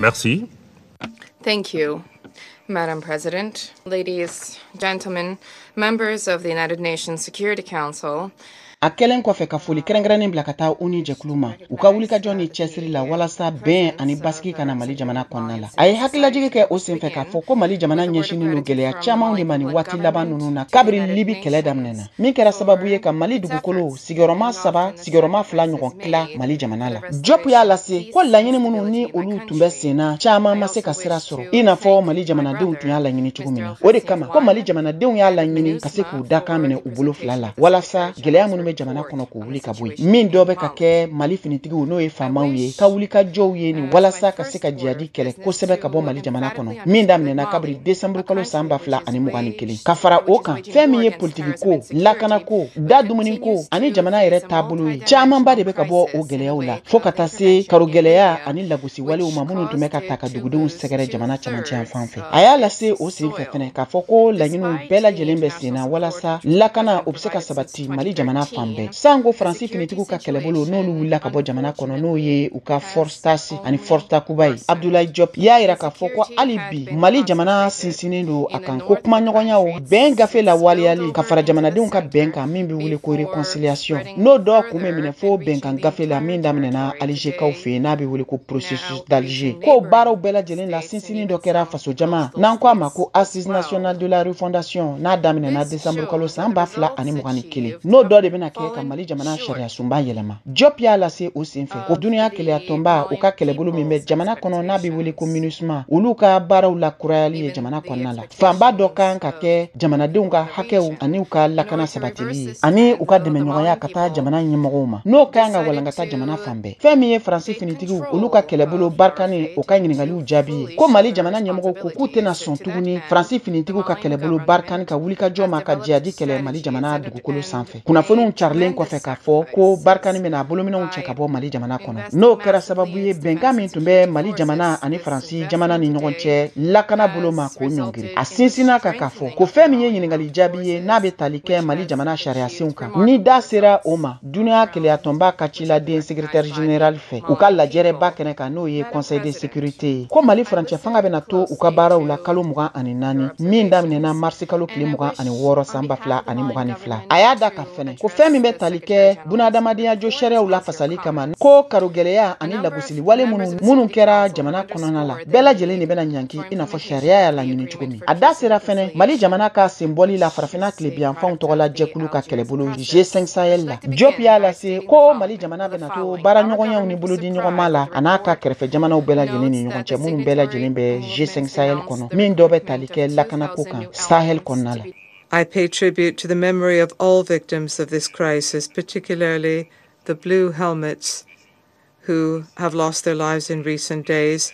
Merci. Thank you, Madam President. Ladies, gentlemen, members of the United Nations Security Council, a kelen kɔfɛ ka foli kɛrɛnkɛrɛnnen bila ka taa uni jɛkulu ma u ka wuli ka jɔ ni cɛsiri la walasa bɛn ani basigi kana mali jamana kɔnɔna la a ye hakililajigi kɛ o senfɛ k'a fɔ ko mali jamana ɲɛsinin no gɛlɛya camanw de ma ni waati laban nunu na kabiri libi kɛlɛ daminɛna min kɛra sababu ye ka mali dugukolo sigiyɔrɔma 3 sigiyɔrɔma 2 ɲɔgɔn tila mali jamana la Diop y'a lase ko laɲini minnu ni olu tun bɛ senna caman ma se ka sira sɔrɔ i n'a fɔ mali jamanadenw tun y'a laɲini cogo min na o de kama ko mali jamanadenw y'a laɲini ka se k'u dakan minɛ u bolo fila la walasa gɛlɛya minnu bɛ jamana kɔnɔ k'u wuli ka bɔ yen min dɔ bɛ ka kɛ mali finitigiw n'o ye faamaw ye ka wuli ka jɔw ye ni walasa ka se ka jihadi kɛlɛ kosɛbɛ ka bɔ mali jamana kɔnɔ min daminɛna kabiri desanburu kalo san 2021 ka fara o kan fɛn min ye politiki ko lakana ko da dumuni ko ani jamana yɛrɛ taabolo ye camanba de bɛ ka bɔ o gɛlɛyaw la fo ka taa se karo gɛlɛya ani lagosi walew ma minnu tun bɛ ka ta ka dugudenw sɛgɛrɛ jamana camancɛ yan fan fɛ a y'a lase o senfɛ fɛnɛ k'a fɔ ko laɲiniw bɛɛ lajɛlen bɛ senna walasa lakana o bɛ se ka sabati mali jamana fan bɛɛ sango faransi finitigiw ka kɛlɛbolo n'olu wulila ka bɔ jamana kɔnɔ n'o ye u ka force tasi ani force takuba ye Abdoulaye Diop y'a yira k'a fɔ ko hali bi mali jamana sinsinnen do a kan ko kuma ɲɔgɔnyaw bɛn gafe la waliyali ka fara jamanadenw ka bɛn kan min bɛ wele ko réconciliation n'o dɔ kun bɛ minɛ fo bɛnkan gafe la min daminɛna Algékaw fɛ n'a bɛ wele ko processus d'Alger ko baaraw bɛɛ lajɛlen la sinsinni dɔ kɛra faso jama n'an ko a ma ko assise nationale de la refondation n'a daminɛna décembre kalo san 2021 n'o dɔ de bɛna kɛ ka mali jamana sariya sunba yɛlɛma Diop y'a lase o senfɛ ko Duniya Kelenya Ton u ka kɛlɛbolo min bɛ jamana kɔnɔ n'a bɛ wele ko MINUSMA olu ka baaraw la kurayali ye jamana kɔnɔna la fanba dɔ kan ka kɛ jamanadenw ka hakɛw ani u ka lakana sabatili ye ani u ka dɛmɛɲɔgɔnya ka taa jamana ɲɛmɔgɔw ma n'o kan ka walankata jamana fan bɛɛ fɛn min ye faransi finitigiw olu ka kɛlɛbolo barikani o ka ɲininkaliw jaabi ye ko mali jamana ɲɛmɔgɔw ko k'u tɛna sɔn tuguni faransi finitigiw ka kɛlɛbolo barikani ka wuli ka jɔ ma ka jihadi kɛlɛ mali jamana dugukolo sanfɛ kunnafoniw carilen kɔfɛ k'a fɔ ko barikani bɛna bolominɛw cɛ ka bɔ mali jamana kɔnɔ n'o kɛra sababu ye bɛnkan min tun bɛ mali jamana ani faransi jamana ni ɲɔgɔn cɛ lakana bolo ma k'o ɲɔngiri a sinsinna kan k'a fɔ ko fɛn min ye ɲininkali jaabi ye n'a bɛ tali kɛ mali jamana sariyasenw kan ni da sera o ma Duniya Kelenya Ton ka ciladen secrétaire général fɛ u ka lajɛrɛba kɛnɛ kan n'o ye conseil de sécurité ye ko mali furancɛ fanga bɛna to u ka baaraw la kalo 24 min daminɛna marsi kalo tile 26 san 2022 a y'a da ka fɛnɛ ko fɛn min bɛ tali kɛ bunadamadenya jo sariyaw la fasali kama ko karo gɛlɛya ani lagosili wale minnu kɛra jamana kɔnɔna la bɛɛ lajɛlen de bɛna ɲanki i n'a fɔ sariya y'a laɲini cogo min a da sera fɛnɛ mali jamana ka senbɔli la farafina tilebiyanfanw tɔgɔla jɛkulu ka kɛlɛbolo G5 Sahel la Diop y'a lase ko mali jamana bɛna to baara ɲɔgɔnyaw ni bolodi ɲɔgɔnma la a n'a ka kɛrɛfɛ jamanaw bɛɛ lajɛlen ni ɲɔgɔn cɛ minnu bɛɛ lajɛlen bɛ G5 Sahel kɔnɔ min dɔ bɛ tali kɛ lakanako kan Sahel kɔnɔna la. I pay tribute to the memory of all victims of this crisis, particularly the blue helmets who have lost their lives in recent days,